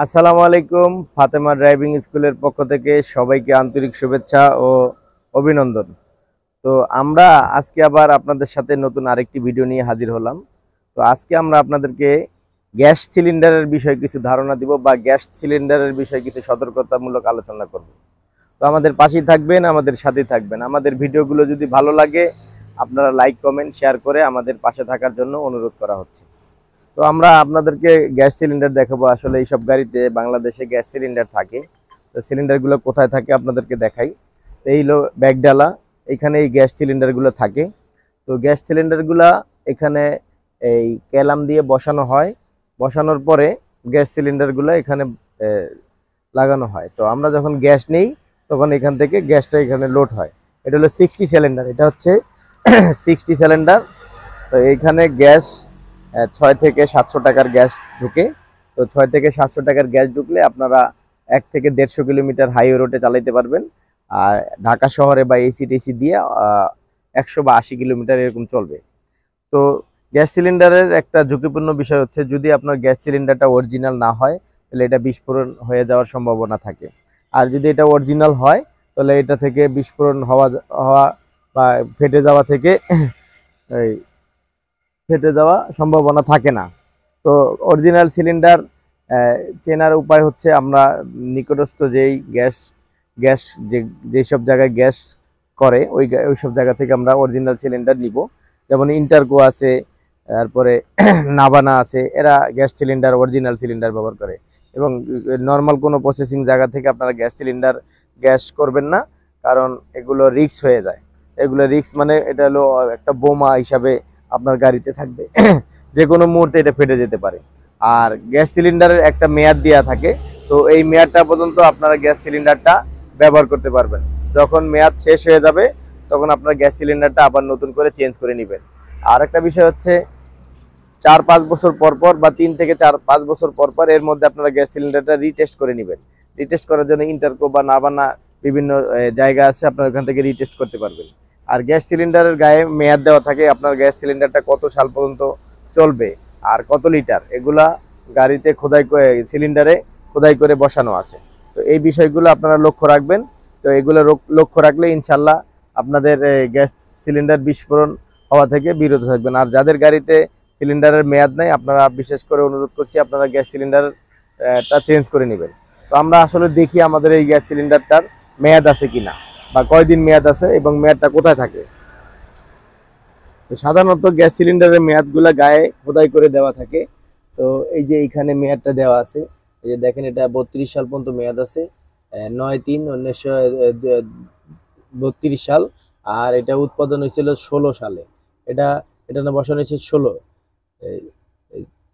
আসসালামু আলাইকুম। ফাতেমা ড্রাইভিং স্কুলের পক্ষ থেকে সবাইকে আন্তরিক শুভেচ্ছা ও অভিনন্দন। তো আমরা আজকে আবার আপনাদের সাথে নতুন আরেকটি ভিডিও নিয়ে হাজির হলাম। তো আজকে আমরা আপনাদেরকে গ্যাস সিলিন্ডারের বিষয়ে কিছু ধারণা দিব বা গ্যাস সিলিন্ডারের বিষয়ে কিছু সতর্কতামূলক আলোচনা করব। তো আমাদের পাশেই থাকবেন, আমাদের সাথেই থাকবেন। আমাদের ভিডিওগুলো যদি ভালো লাগে আপনারা লাইক কমেন্ট শেয়ার করে আমাদের পাশে থাকার জন্য অনুরোধ করা হচ্ছে। তো আমরা আপনাদেরকে গ্যাস সিলিন্ডার দেখাবো। আসলে এইসব গাড়িতে বাংলাদেশে গ্যাস সিলিন্ডার থাকে। তো সিলিন্ডারগুলো কোথায় থাকে আপনাদেরকে দেখাই। তো এই হলো ব্যাগডালা, এখানে এই গ্যাস সিলিন্ডারগুলো থাকে। তো গ্যাস সিলিন্ডারগুলা এখানে এই ক্যালাম দিয়ে বসানো হয়, বসানোর পরে গ্যাস সিলিন্ডারগুলো এখানে লাগানো হয়। তো আমরা যখন গ্যাস নেই তখন এখান থেকে গ্যাসটা এখানে লোড হয়। এটা হলো 60 সিলিন্ডার, এটা হচ্ছে 60 সিলিন্ডার। তো এইখানে গ্যাস 6 থেকে 700 টাকার গ্যাস ঢুকে। তো 6 থেকে 700 টাকার গ্যাস ঢুকলে আপনারা 1 থেকে 150 কিলোমিটার হাইওয়ে রোডে চালাইতে পারবেন। আর ঢাকা শহরে বা এসি টেসি দিয়ে 100 বা 80 কিলোমিটার এরকম চলবে। তো গ্যাস সিলিন্ডারের একটা ঝুঁকিপূর্ণ বিষয় হচ্ছে, যদি আপনার গ্যাস সিলিন্ডারটা অরিজিনাল না হয় তাহলে এটা বিস্ফোরণ হয়ে যাওয়ার সম্ভাবনা থাকে। আর যদি এটা অরিজিনাল হয় তাহলে এটা থেকে বিস্ফোরণ হওয়া হওয়া বা ফেটে যাওয়া থেকে এই ফেটে যাওয়া সম্ভাবনা থাকে না। তো অরিজিনাল সিলিন্ডার চেনার উপায় হচ্ছে, আমরা নিকটস্থ যেই গ্যাস গ্যাস যে যেসব জায়গায় গ্যাস করে ওই সব জায়গা থেকে আমরা অরিজিনাল সিলিন্ডার নিব। যেমন ইন্টারকো আছে, তারপরে নাভানা আছে, এরা গ্যাস সিলিন্ডার অরিজিনাল সিলিন্ডার ব্যবহার করে। এবং নর্মাল কোনো প্রসেসিং জায়গা থেকে আপনারা গ্যাস সিলিন্ডার গ্যাস করবেন না, কারণ এগুলো রিস্ক হয়ে যায়। এগুলো রিস্ক মানে এটা হলো একটা বোমা হিসাবে আপনার গাড়িতে থাকবে। যে কোনো মুহূর্তে এটা ফেটে যেতে পারে। আর গ্যাস সিলিন্ডারের একটা মেয়াদ দেওয়া থাকে। তো এই মেয়াদটা পর্যন্ত আপনারা গ্যাস সিলিন্ডারটা ব্যবহার করতে পারবেন। যখন মেয়াদ শেষ হয়ে যাবে তখন আপনার গ্যাস সিলিন্ডারটা আবার নতুন করে চেঞ্জ করে নেবেন। আর একটা বিষয় হচ্ছে, 4-5 বছর পর পর বা 3 থেকে 4-5 বছর পর পর এর মধ্যে আপনারা গ্যাস সিলিন্ডারটা রিটেস্ট করে নেবেন। রিটেস্ট করার জন্য ইন্টারকো বা নাভানা বিভিন্ন জায়গা আছে, আপনারা ওখান থেকে রিটেস্ট করতে পারবেন। আর গ্যাস সিলিন্ডারের গায়ে মেয়াদ দেওয়া থাকে, আপনার গ্যাস সিলিন্ডারটা কত সাল পর্যন্ত চলবে আর কত লিটার, এগুলা গাড়িতে সিলিন্ডারে খোদাই করে বসানো আছে। তো এই বিষয়গুলো আপনারা লক্ষ্য রাখবেন। তো এগুলো লক্ষ্য রাখলে ইনশাল্লাহ আপনাদের গ্যাস সিলিন্ডার বিস্ফোরণ হওয়া থেকে বিরত থাকবেন। আর যাদের গাড়িতে সিলিন্ডারের মেয়াদ নেই, আপনারা বিশেষ করে অনুরোধ করছি আপনারা গ্যাস সিলিন্ডারটা চেঞ্জ করে নেবেন। তো আমরা আসলে দেখি আমাদের এই গ্যাস সিলিন্ডারটার মেয়াদ আছে কিনা বা কয়দিন মেয়াদ আছে এবং মেয়াদটা কোথায় থাকে। তো সাধারণত গ্যাস সিলিন্ডারের মেয়াদগুলো গায়ে খোদাই করে দেওয়া থাকে। তো এই যে এইখানে মেয়াদটা দেওয়া আছে, এই যে দেখেন এটা 32 সাল পর্যন্ত মেয়াদ আছে, 9/3/1932 সাল। আর এটা উৎপাদন হয়েছিল 16 সালে। এটা এটা না বসানো হয়েছে 16।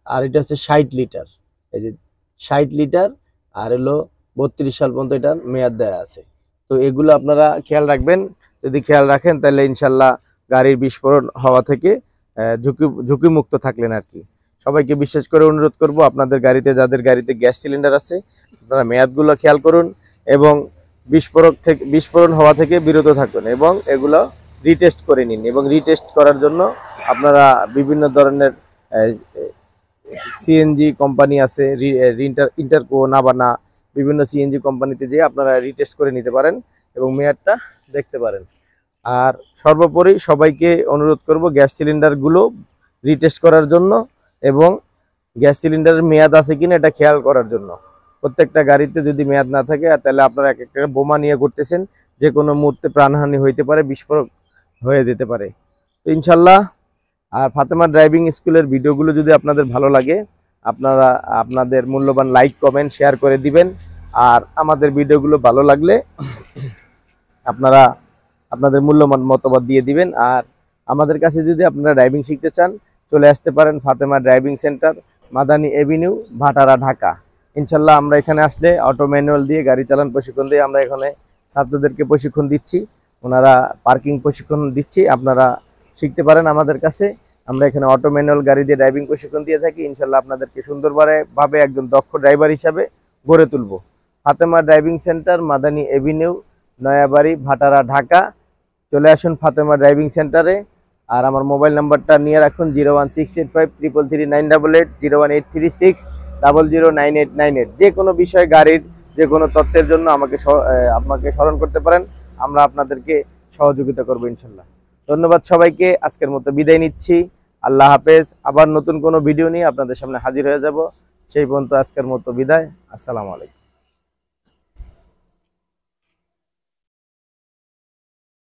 আর এটা হচ্ছে 60 লিটার, এই যে 60 লিটার। আর হলো 32 সাল পর্যন্ত এটার মেয়াদ দেওয়া আছে। তো এগুলো আপনারা খেয়াল রাখবেন। যদি খেয়াল রাখেন তাহলে ইনশাল্লাহ গাড়ির বিস্ফোরণ হওয়া থেকে ঝুঁকিমুক্ত থাকলেন আর কি। সবাইকে বিশেষ করে অনুরোধ করব, আপনাদের গাড়িতে যাদের গাড়িতে গ্যাস সিলিন্ডার আছে আপনারা মেয়াদগুলো খেয়াল করুন এবং বিস্ফোরণ হওয়া থেকে বিরত থাকুন এবং এগুলো রিটেস্ট করে নিন। এবং রিটেস্ট করার জন্য আপনারা বিভিন্ন ধরনের সিএনজি কোম্পানি আছে, ইন্টারকো, নাভানা, বিভিন্ন সিএনজি কোম্পানিতে যেয়ে আপনারা রিটেস্ট করে নিতে পারেন এবং মেয়াদটা দেখতে পারেন। আর সর্বোপরি সবাইকে অনুরোধ করব গ্যাস সিলিন্ডারগুলো রিটেস্ট করার জন্য এবং গ্যাস সিলিন্ডারের মেয়াদ আছে কিনা এটা খেয়াল করার জন্য। প্রত্যেকটা গাড়িতে যদি মেয়াদ না থাকে তাহলে আপনারা এক একটা বোমা নিয়ে ঘুরতেছেন, যে কোনো মুহূর্তে প্রাণহানি হইতে পারে, বিস্ফোরক হয়ে যেতে পারে। তো ইনশাল্লাহ, আর ফাতেমা ড্রাইভিং স্কুলের ভিডিওগুলো যদি আপনাদের ভালো লাগে আপনারা আপনাদের মূল্যবান লাইক কমেন্ট শেয়ার করে দিবেন। আর আমাদের ভিডিওগুলো ভালো লাগলে আপনারা আপনাদের মূল্যবান মতামত দিয়ে দিবেন। আর আমাদের কাছে যদি আপনারা ড্রাইভিং শিখতে চান চলে আসতে পারেন Fatema driving centre, Madani Avenue, ভাটারা, ঢাকা। ইনশাল্লাহ আমরা এখানে আসলে অটো ম্যানুয়াল দিয়ে গাড়ি চালান প্রশিক্ষণ দিয়ে আমরা এখানে ছাত্রদেরকে প্রশিক্ষণ দিচ্ছি, ওনারা পার্কিং প্রশিক্ষণ দিচ্ছি। আপনারা শিখতে পারেন আমাদের কাছে। আমরা এখানে অটো ম্যানুয়াল গাড়ি দিয়ে ড্রাইভিং প্রশিক্ষণ দিয়ে থাকি। ইনশাল্লাহ আপনাদেরকে সুন্দরভাবে একজন দক্ষ ড্রাইভার হিসাবে গড়ে তুলব। Fatema driving centre, Madani Avenue, Nayabari, ভাটারা, ঢাকা। চলে আসুন ফাতেমা ড্রাইভিং সেন্টারে। আর আমার মোবাইল নাম্বারটা নিয়ে রাখুন 01685333988, 009898। যে কোনো বিষয়ে গাড়ির যে কোনো তথ্যের জন্য আপনাকে স্মরণ করতে পারেন, আমরা আপনাদেরকে সহযোগিতা করবো ইনশাল্লাহ। ধন্যবাদ সবাইকে, আজকের মতো বিদায় নিচ্ছি। আল্লাহ হাফেজ। আবার নতুন কোনো ভিডিও নিয়ে আপনাদের সামনে হাজির হয়ে যাব। সেই পর্যন্ত আজকের মতো বিদায়। আসসালামু আলাইকুম।